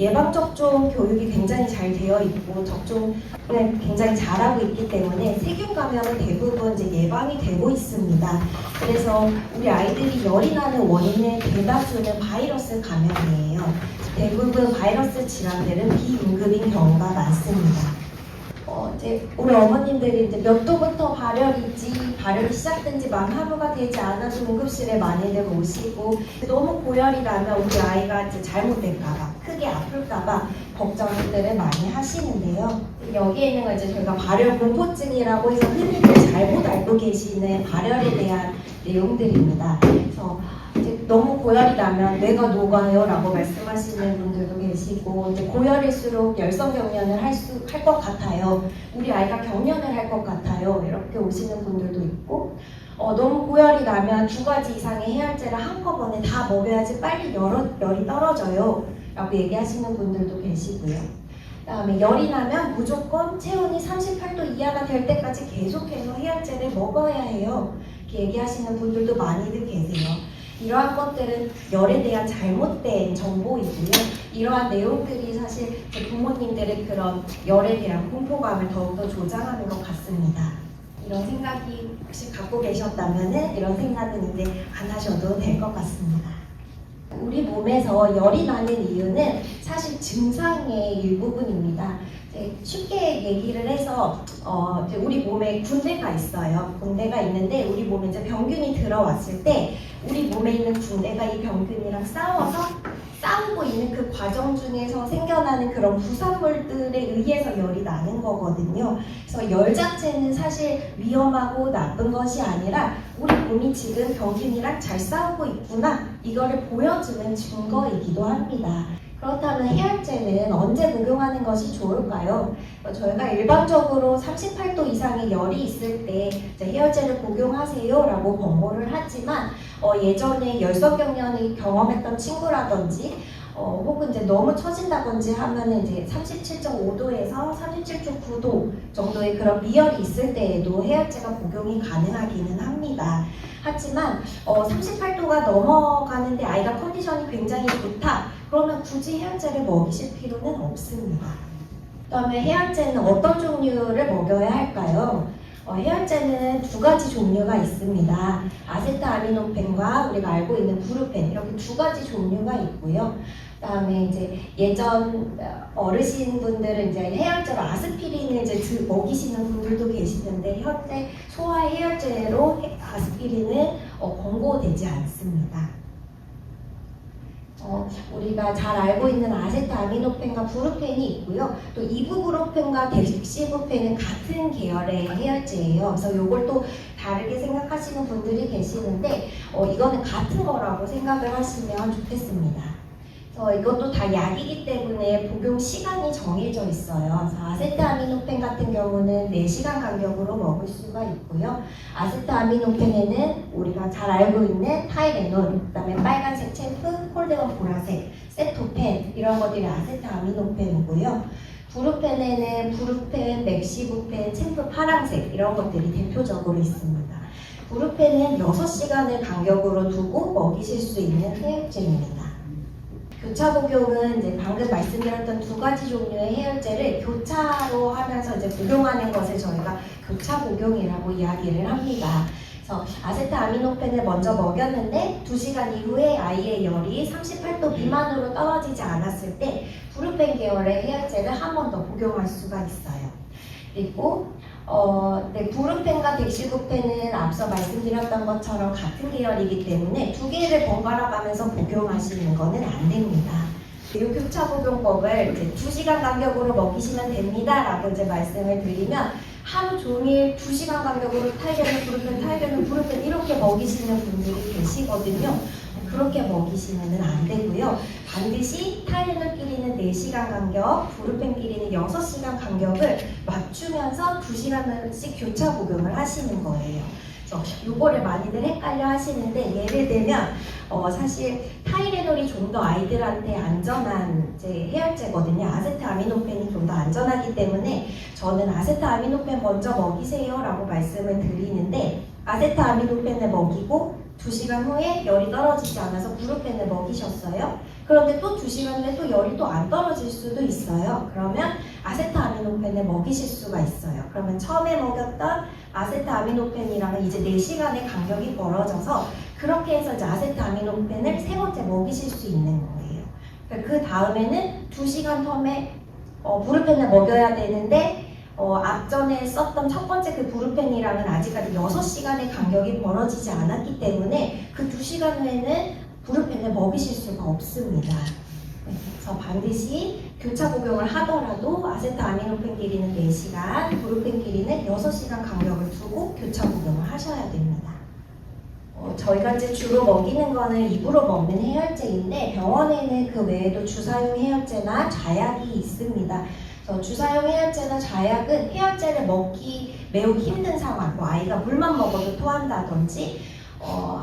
예방접종 교육이 굉장히 잘 되어 있고 접종을 굉장히 잘하고 있기 때문에 세균 감염은 대부분 이제 예방이 되고 있습니다. 그래서 우리 아이들이 열이 나는 원인의 대다수는 바이러스 감염이에요. 대부분 바이러스 질환들은 비임금인 경우가 많습니다. 이제 우리 어머님들이 이제 몇 도부터 발열이 시작된 지 만 하루가 되지 않아도 응급실에 많이들 오시고 너무 고열이 나면 우리 아이가 이제 잘못될까봐 크게 아플까봐 걱정들을 많이 하시는데요. 여기에 있는 건 이제 저희가 발열 공포증이라고 해서 흔히들 잘못 알고 계시는 발열에 대한 내용들입니다. 그래서 이제 너무 고열이 나면 뇌가 녹아요 라고 말씀하시는 분들도 계시고 이제 고열일수록 열성 경련을 할 것 같아요. 우리 아이가 경련을 할 것 같아요. 이렇게 오시는 분들도 있고 너무 고열이 나면 2가지 이상의 해열제를 한꺼번에 다 먹여야지 빨리 열이 떨어져요 라고 얘기하시는 분들도 계시고요. 그 다음에 열이 나면 무조건 체온이 38도 이하가 될 때까지 계속해서 해열제를 먹어야 해요. 이렇게 얘기하시는 분들도 많이들 계세요. 이러한 것들은 열에 대한 잘못된 정보이고요. 이러한 내용들이 사실 부모님들의 그런 열에 대한 공포감을 더욱더 조장하는 것 같습니다. 이런 생각이 혹시 갖고 계셨다면 이런 생각은 이제 안 하셔도 될 것 같습니다. 우리 몸에서 열이 나는 이유는 사실 증상의 일부분입니다. 쉽게 얘기를 해서 이제 우리 몸에 군대가 있어요. 군대가 있는데 우리 몸에 이제 병균이 들어왔을 때 우리 몸에 있는 군대가 이 병균이랑 싸우고 있는 그 과정 중에서 생겨나는 그런 부산물들에 의해서 열이 나는 거거든요. 그래서 열 자체는 사실 위험하고 나쁜 것이 아니라 우리 몸이 지금 병균이랑 잘 싸우고 있구나 이거를 보여주는 증거이기도 합니다. 그렇다면 해열제는 언제 복용하는 것이 좋을까요? 저희가 일반적으로 38도 이상의 열이 있을 때 해열제를 복용하세요 라고 권고를 하지만 예전에 열성 경련을 경험했던 친구라든지 혹은 이제 너무 처진다든지 하면은 이제 37.5도에서 37.9도 정도의 그런 미열이 있을 때에도 해열제가 복용이 가능하기는 합니다. 하지만 38도가 넘어가는데 아이가 컨디션이 굉장히 좋다. 그러면 굳이 해열제를 먹이실 필요는 없습니다. 그다음에 해열제는 어떤 종류를 먹여야 할까요? 해열제는 2가지 종류가 있습니다. 아세트아미노펜과 우리가 알고 있는 브루펜 이렇게 2가지 종류가 있고요. 그다음에 이제 예전 어르신분들은 이제 해열제로 아스피린을 이제 먹이시는 분들도 계시는데 현재 소아 해열제로 아스피린은 권고되지 않습니다. 우리가 잘 알고 있는 아세트아미노펜과 브루펜이 있고요. 또 이부브로펜과 덱시부펜은 같은 계열의 해열제예요. 그래서 이걸 또 다르게 생각하시는 분들이 계시는데 이거는 같은 거라고 생각을 하시면 좋겠습니다. 이것도 다 약이기 때문에 복용 시간이 정해져 있어요. 그래서 아세트아미노펜 같은 경우는 4시간 간격으로 먹을 수가 있고요. 아세트아미노펜에는 우리가 잘 알고 있는 타이레놀, 그다음에 빨간색 챔프, 콜데온 보라색, 세토펜 이런 것들이 아세트아미노펜이고요. 브루펜에는 브루펜, 맥시부펜, 챔프 파란색 이런 것들이 대표적으로 있습니다. 브루펜은 6시간을 간격으로 두고 먹이실 수 있는 해열제입니다. 교차 복용은 이제 방금 말씀드렸던 2가지 종류의 해열제를 교차로 하면서 이제 복용하는 것을 저희가 교차 복용이라고 이야기를 합니다. 그래서 아세트아미노펜을 먼저 먹였는데 2시간 이후에 아이의 열이 38도 미만으로 떨어지지 않았을 때 브루펜 계열의 해열제를 한 번 더 복용할 수가 있어요. 그리고 브루펜과 덱시부펜은 앞서 말씀드렸던 것처럼 같은 계열이기 때문에 2개를 번갈아 가면서 복용하시는 것은 안 됩니다. 이 교차 복용법을 이제 2시간 간격으로 먹이시면 됩니다 라고 이제 말씀을 드리면 하루 종일 2시간 간격으로 타이레놀, 브루펜 이렇게 먹이시는 분들이 계시거든요. 그렇게 먹이시면 안 되고요. 반드시 타이레놀끼리는 4시간 간격, 브루펜끼리는 6시간 간격을 맞추면서 2시간씩 교차 복용을 하시는 거예요. 그래서 이거를 많이들 헷갈려 하시는데 예를 들면 사실 타이레놀이 좀 더 아이들한테 안전한 해열제거든요. 아세트아미노펜이 좀 더 안전하기 때문에 저는 아세트아미노펜 먼저 먹이세요 라고 말씀을 드리는데 아세트아미노펜을 먹이고 2시간 후에 열이 떨어지지 않아서 무릎펜을 먹이셨어요. 그런데 또 2시간 후에 또 열이 또 안 떨어질 수도 있어요. 그러면 아세트아미노펜을 먹이실 수가 있어요. 그러면 처음에 먹였던 아세트아미노펜이랑은 이제 4시간의 간격이 벌어져서 그렇게 해서 이제 아세트아미노펜을 3번째 먹이실 수 있는 거예요. 그 다음에는 2시간 텀에 부르펜을 먹여야 되는데 앞전에 썼던 첫 번째 그 부르펜이랑은 아직까지 6시간의 간격이 벌어지지 않았기 때문에 그 2시간 후에는 부르펜을 먹이실 수가 없습니다. 그래서 반드시 교차 복용을 하더라도 아세트아미노펜 길이는 4시간, 부르펜 길이는 6시간 간격을 두고 교차 복용을 하셔야 됩니다. 저희가 이제 주로 먹이는 거는 입으로 먹는 해열제인데 병원에는 그 외에도 주사용 해열제나 자약이 있습니다. 주사용 해열제나 자약은 해열제를 먹기 매우 힘든 상황, 뭐 아이가 물만 먹어도 토한다든지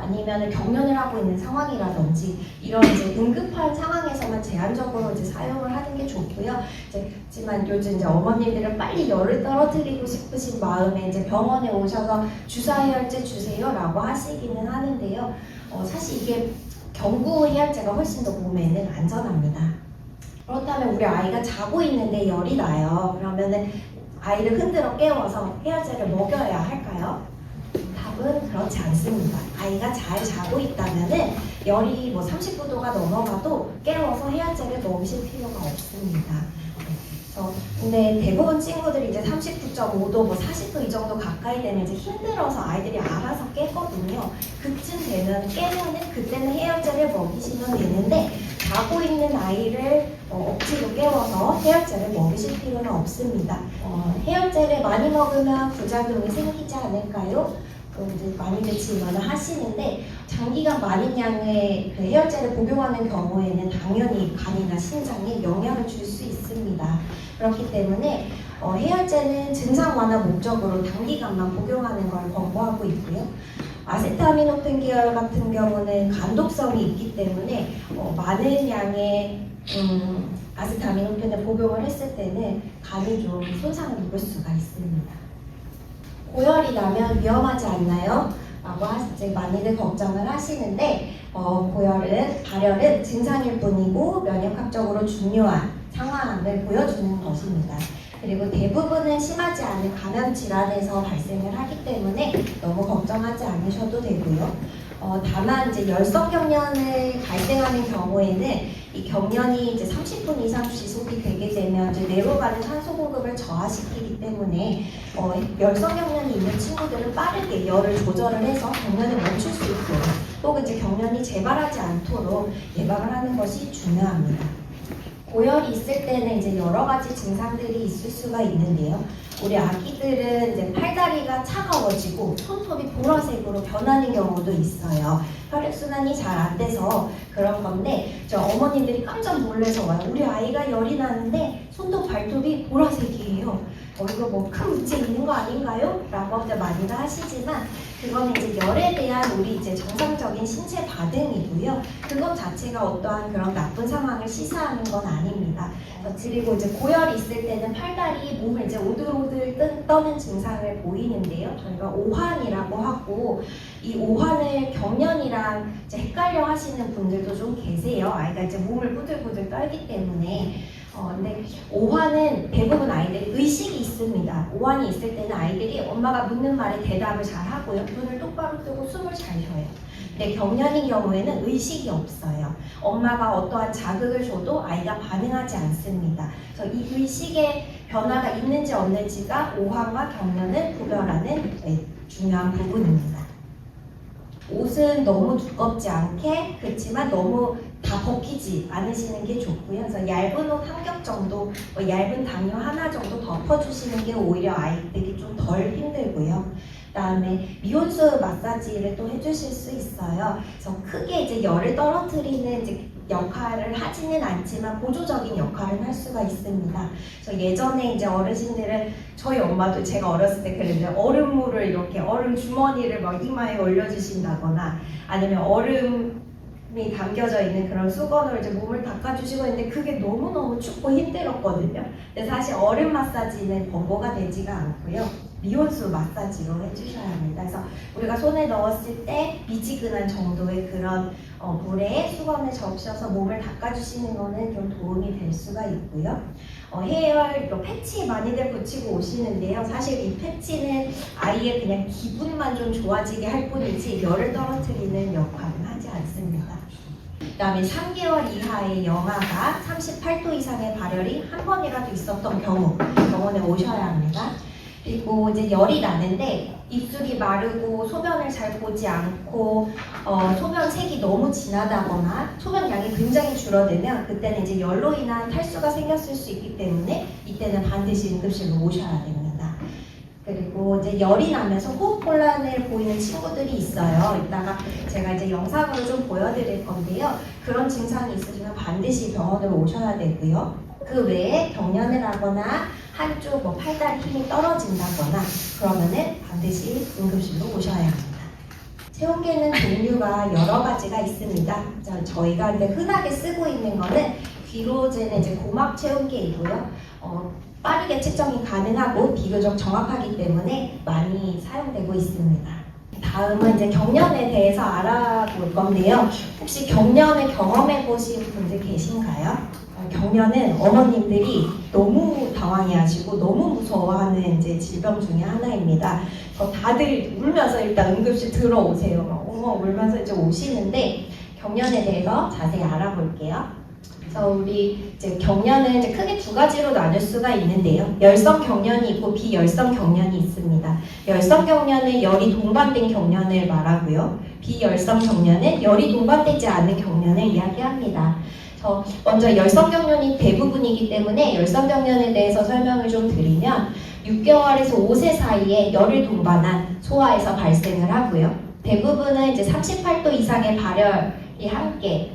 아니면 경련을 하고 있는 상황이라든지 이런 이제 응급한 상황에서만 제한적으로 이제 사용을 하는 게 좋고요. 하지만 요즘 이제 어머님들은 빨리 열을 떨어뜨리고 싶으신 마음에 이제 병원에 오셔서 주사 해열제 주세요라고 하시기는 하는데요. 사실 이게 경구 해열제가 훨씬 더 몸에는 안전합니다. 그렇다면 우리 아이가 자고 있는데 열이 나요. 그러면은 아이를 흔들어 깨워서 해열제를 먹여야 할까요? 답은 그렇지 않습니다. 아이가 잘 자고 있다면은 열이 뭐 39도가 넘어가도 깨워서 해열제를 먹이실 필요가 없습니다. 근데 대부분 친구들이 이제 39.5도, 뭐 40도 이 정도 가까이 되면 이제 힘들어서 아이들이 알아서 깨거든요. 그쯤 되면 깨면은 그때는 해열제를 먹이시면 되는데 자고 있는 아이를 억지로 깨워서 해열제를 먹이실 필요는 없습니다. 해열제를 많이 먹으면 부작용이 생기지 않을까요? 이제 많이들 질문을 하시는데 장기간 많은 양의 그 해열제를 복용하는 경우에는 당연히 간이나 신장에 영향을 줄 수 있습니다. 그렇기 때문에 해열제는 증상 완화 목적으로 단기간만 복용하는 걸 권고하고 있고요. 아세트아미노펜 계열 같은 경우는 간독성이 있기 때문에 많은 양의 아세트아미노펜을 복용을 했을 때는 간이 좀 손상을 입을 수가 있습니다. 고열이 나면 위험하지 않나요? 라고 이제 많이들 걱정을 하시는데 발열은 증상일 뿐이고 면역학적으로 중요한 상황을 보여주는 것입니다. 그리고 대부분은 심하지 않은 감염 질환에서 발생을 하기 때문에 너무 걱정하지 않으셔도 되고요. 다만 이제 열성 경련을 발생하는 경우에는 이 경련이 이제 30분 이상 지속이 되게 되면 이제 뇌로 가는 산소 공급을 저하시키기 때문에 열성 경련이 있는 친구들은 빠르게 열을 조절을 해서 경련을 멈출 수 있도록 혹은 이제 경련이 재발하지 않도록 예방을 하는 것이 중요합니다. 고열이 있을 때는 이제 여러 가지 증상들이 있을 수가 있는데요. 우리 아기들은 이제 팔다리가 차가워지고 손톱이 보라색으로 변하는 경우도 있어요. 혈액순환이 잘 안 돼서 그런 건데 어머님들이 깜짝 놀라서 와요. 우리 아이가 열이 나는데 손톱 발톱이 보라색이에요. 이거 뭐 큰 문제 있는 거 아닌가요? 라고 많이들 하시지만 그거는 이제 열에 대한 우리 이제 정상적인 신체 반응이고요. 그것 자체가 어떠한 그런 나쁜 상황을 시사하는 건 아닙니다. 그리고 이제 고열이 있을 때는 팔다리 몸을 이제 오들오들 떠는 증상을 보이는데요. 저희가 오한이라고 하고 이 오한을 경련이랑 이제 헷갈려 하시는 분들도 좀 계세요. 아이가 이제 몸을 부들부들 떨기 때문에. 근데 오한은 대부분 아이들이 의식이 있습니다. 오한이 있을 때는 아이들이 엄마가 묻는 말에 대답을 잘 하고요. 눈을 똑바로 뜨고 숨을 잘 쉬어요. 근데 경련인 경우에는 의식이 없어요. 엄마가 어떠한 자극을 줘도 아이가 반응하지 않습니다. 그래서 이 의식의 변화가 있는지 없는지가 오한과 경련을 구별하는 중요한 부분입니다. 옷은 너무 두껍지 않게, 그렇지만 너무 다 벗기지 않으시는 게 좋고요. 그래서 얇은 옷 한 겹 정도, 얇은 담요 하나 정도 덮어주시는 게 오히려 아이들이 좀 덜 힘들고요. 그다음에 미온수 마사지를 또 해주실 수 있어요. 그래서 크게 이제 열을 떨어뜨리는 이제 역할을 하지는 않지만 보조적인 역할을 할 수가 있습니다. 그래서 예전에 이제 어르신들은 저희 엄마도 제가 어렸을 때 그랬는데 얼음물을 이렇게 얼음 주머니를 막 이마에 올려주신다거나 아니면 얼음이 담겨져 있는 그런 수건으로 이제 몸을 닦아주시고 했는데 그게 너무너무 춥고 힘들었거든요. 근데 사실 얼음 마사지는 권고가 되지가 않고요. 미온수 마사지로 해주셔야 합니다. 그래서 우리가 손에 넣었을 때 미지근한 정도의 그런 물에 수건을 적셔서 몸을 닦아주시는 거는 좀 도움이 될 수가 있고요. 해열 패치 많이들 붙이고 오시는데요. 사실 이 패치는 아이의 그냥 기분만 좀 좋아지게 할 뿐이지 열을 떨어뜨리는 역할은 하지 않습니다. 그 다음에 3개월 이하의 영아가 38도 이상의 발열이 한 번이라도 있었던 경우 병원에 오셔야 합니다. 그리고 이제 열이 나는데 입술이 마르고 소변을 잘 보지 않고 소변색이 너무 진하다거나 소변량이 굉장히 줄어들면 그때는 이제 열로 인한 탈수가 생겼을 수 있기 때문에 이때는 반드시 응급실로 오셔야 됩니다. 그리고 이제 열이 나면서 호흡곤란을 보이는 친구들이 있어요. 이따가 제가 이제 영상으로 좀 보여드릴 건데요. 그런 증상이 있으시면 반드시 병원으로 오셔야 되고요. 그 외에 경련을 하거나 한쪽 팔다리 힘이 떨어진다거나 그러면은 반드시 응급실로 오셔야 합니다. 체온계는 종류가 여러 가지가 있습니다. 저희가 이제 흔하게 쓰고 있는 거는 귀로제는 이제 고막 체온계이고요. 빠르게 측정이 가능하고 비교적 정확하기 때문에 많이 사용되고 있습니다. 다음은 이제 경련에 대해서 알아볼 건데요. 혹시 경련을 경험해 보신 분들 계신가요? 경련은 어머님들이 너무 당황해하시고 너무 무서워하는 이제 질병 중에 하나입니다. 다들 울면서 일단 응급실 들어오세요. 울면서 이제 오시는데 경련에 대해서 자세히 알아볼게요. 그래서 우리 이제 경련은 이제 크게 두 가지로 나눌 수가 있는데요. 열성 경련이 있고 비열성 경련이 있습니다. 열성 경련은 열이 동반된 경련을 말하고요. 비열성 경련은 열이 동반되지 않은 경련을 이야기합니다. 먼저 열성 경련이 대부분이기 때문에 열성 경련에 대해서 설명을 좀 드리면 6개월에서 5세 사이에 열을 동반한 소아에서 발생을 하고요. 대부분은 이제 38도 이상의 발열이 함께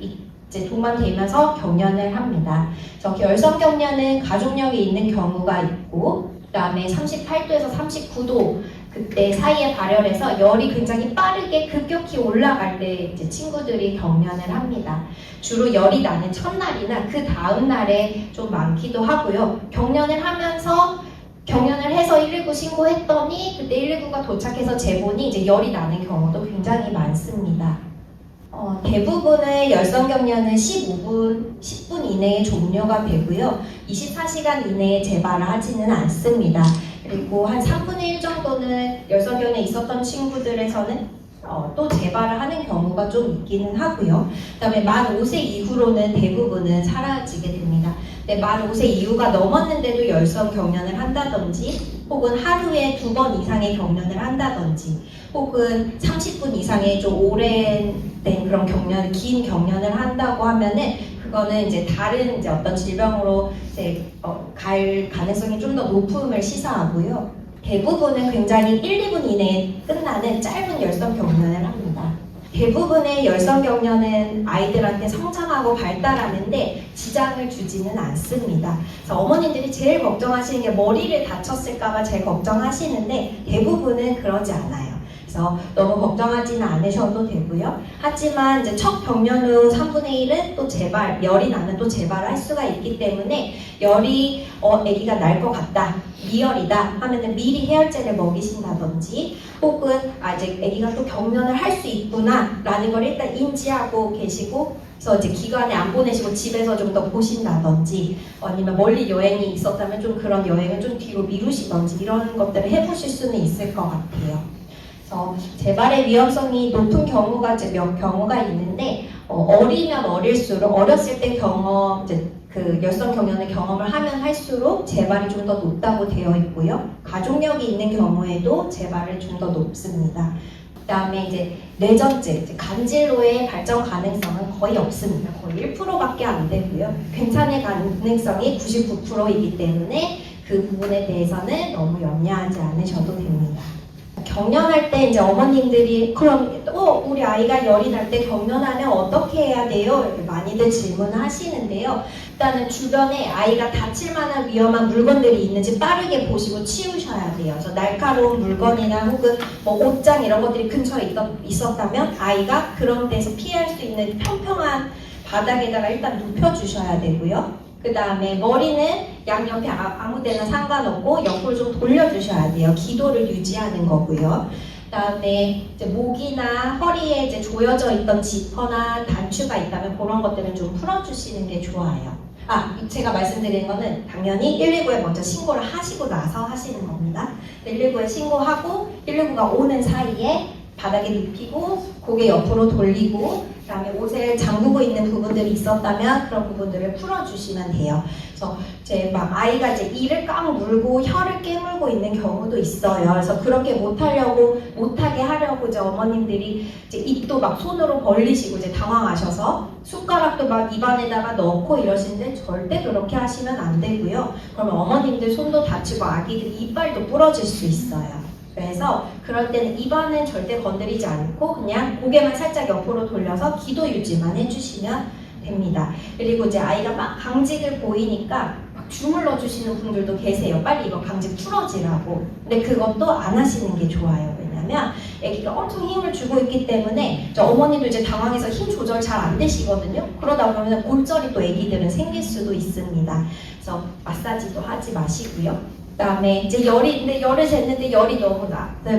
이제 동반되면서 경련을 합니다. 열성 경련은 가족력이 있는 경우가 있고, 그 다음에 38도에서 39도 그때 사이에 발열해서 열이 굉장히 빠르게 급격히 올라갈 때 이제 친구들이 경련을 합니다. 주로 열이 나는 첫날이나 그 다음 날에 좀 많기도 하고요. 경련을 해서 119 신고했더니 그때 119가 도착해서 재보니 이제 열이 나는 경우도 굉장히 많습니다. 대부분의 열성 경련은 10분 이내에 종료가 되고요. 24시간 이내에 재발을 하지는 않습니다. 그리고 한 3분의 1 정도는 열성 경련에 있었던 친구들에서는 또 재발을 하는 경우가 좀 있기는 하고요. 그 다음에 만 5세 이후로는 대부분은 사라지게 됩니다. 근데 만 5세 이후가 넘었는데도 열성 경련을 한다든지 혹은 하루에 2번 이상의 경련을 한다든지 혹은 30분 이상의 좀 오랜된 그런 긴 경련을 한다고 하면은 그거는 이제 다른 이제 어떤 질병으로 이제 갈 가능성이 좀 더 높음을 시사하고요. 대부분은 굉장히 1, 2분 이내에 끝나는 짧은 열성 경련을 합니다. 대부분의 열성 경련은 아이들한테 성장하고 발달하는데 지장을 주지는 않습니다. 그래서 어머님들이 제일 걱정하시는 게 머리를 다쳤을까봐 제일 걱정하시는데 대부분은 그러지 않아요. 그래서 너무 걱정하지는 않으셔도 되고요. 하지만 이제 첫 경련 후 3분의 1은 또 재발, 열이 나면 또 재발을 할 수가 있기 때문에 열이 아기가 날 것 같다, 미열이다 하면은 미리 해열제를 먹이신다든지 혹은 이제 아기가 또 경련을 할 수 있구나 라는 걸 일단 인지하고 계시고 그래서 이제 기관에 안 보내시고 집에서 좀 더 보신다든지 아니면 멀리 여행이 있었다면 좀 그런 여행을 좀 뒤로 미루시던지 이런 것들을 해보실 수는 있을 것 같아요. 그래서 재발의 위험성이 높은 경우가 이제 몇 경우가 있는데 어리면 어릴수록 어렸을 때 이제 그 열성 경련을 경험을 하면 할수록 재발이 좀 더 높다고 되어 있고요. 가족력이 있는 경우에도 재발이 좀 더 높습니다. 그 다음에 이제 뇌전증, 간질로의 발전 가능성은 거의 없습니다. 거의 1%밖에 안 되고요. 괜찮을 가능성이 99%이기 때문에 그 부분에 대해서는 너무 염려하지 않으셔도 됩니다. 경련할 때 이제 어머님들이 그럼 우리 아이가 열이 날 때 경련하면 어떻게 해야 돼요? 이렇게 많이들 질문을 하시는데요. 일단은 주변에 아이가 다칠 만한 위험한 물건들이 있는지 빠르게 보시고 치우셔야 돼요. 그래서 날카로운 물건이나 혹은 옷장 이런 것들이 근처에 있었다면 아이가 그런 데서 피할 수 있는 평평한 바닥에다가 일단 눕혀주셔야 되고요. 그 다음에 머리는 양옆에 아무 데나 상관없고 옆으로 좀 돌려주셔야 돼요. 기도를 유지하는 거고요. 그 다음에 이제 목이나 허리에 이제 조여져 있던 지퍼나 단추가 있다면 그런 것들은 좀 풀어주시는 게 좋아요. 제가 말씀드리는 거는 당연히 119에 먼저 신고를 하시고 나서 하시는 겁니다. 119에 신고하고 119가 오는 사이에 바닥에 눕히고 고개 옆으로 돌리고 그다음에 옷에 잠그고 있는 부분들이 있었다면 그런 부분들을 풀어주시면 돼요. 그래서 이제 막 아이가 이제 이를 꽉 물고 혀를 깨물고 있는 경우도 있어요. 그래서 그렇게 못하게 하려고 이제 어머님들이 이제 입도 막 손으로 벌리시고 이제 당황하셔서 숟가락도 막 입안에다가 넣고 이러시는데 절대 그렇게 하시면 안 되고요. 그러면 어머님들 손도 다치고 아기들 이빨도 부러질 수 있어요. 그래서 그럴 때는 입안은 절대 건드리지 않고 그냥 고개만 살짝 옆으로 돌려서 기도 유지만 해주시면 됩니다. 그리고 이제 아이가 막 강직을 보이니까 막 주물러 주시는 분들도 계세요. 빨리 이거 강직 풀어지라고. 근데 그것도 안 하시는 게 좋아요. 왜냐면 아기가 엄청 힘을 주고 있기 때문에 어머니도 이제 당황해서 힘 조절 잘 안 되시거든요. 그러다 보면 골절이 또 아기들은 생길 수도 있습니다. 그래서 마사지도 하지 마시고요. 그다음에 이제 근데 열을 쟀는데 열이 너무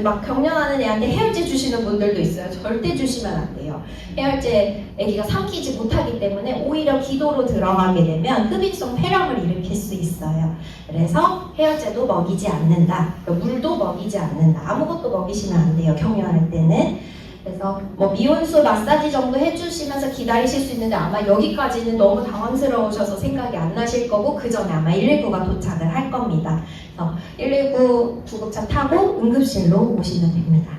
막 경련하는 애한테 해열제 주시는 분들도 있어요. 절대 주시면 안 돼요. 해열제 아기가 삼키지 못하기 때문에 오히려 기도로 들어가게 되면 흡입성 폐렴을 일으킬 수 있어요. 그래서 해열제도 먹이지 않는다. 물도 먹이지 않는다. 아무것도 먹이시면 안 돼요. 경련할 때는. 그래서 뭐 미온수 마사지 정도 해주시면서 기다리실 수 있는데 아마 여기까지는 너무 당황스러우셔서 생각이 안 나실 거고 그 전에 아마 119가 도착을 할 겁니다. 그래서 119 구급차 타고 응급실로 오시면 됩니다.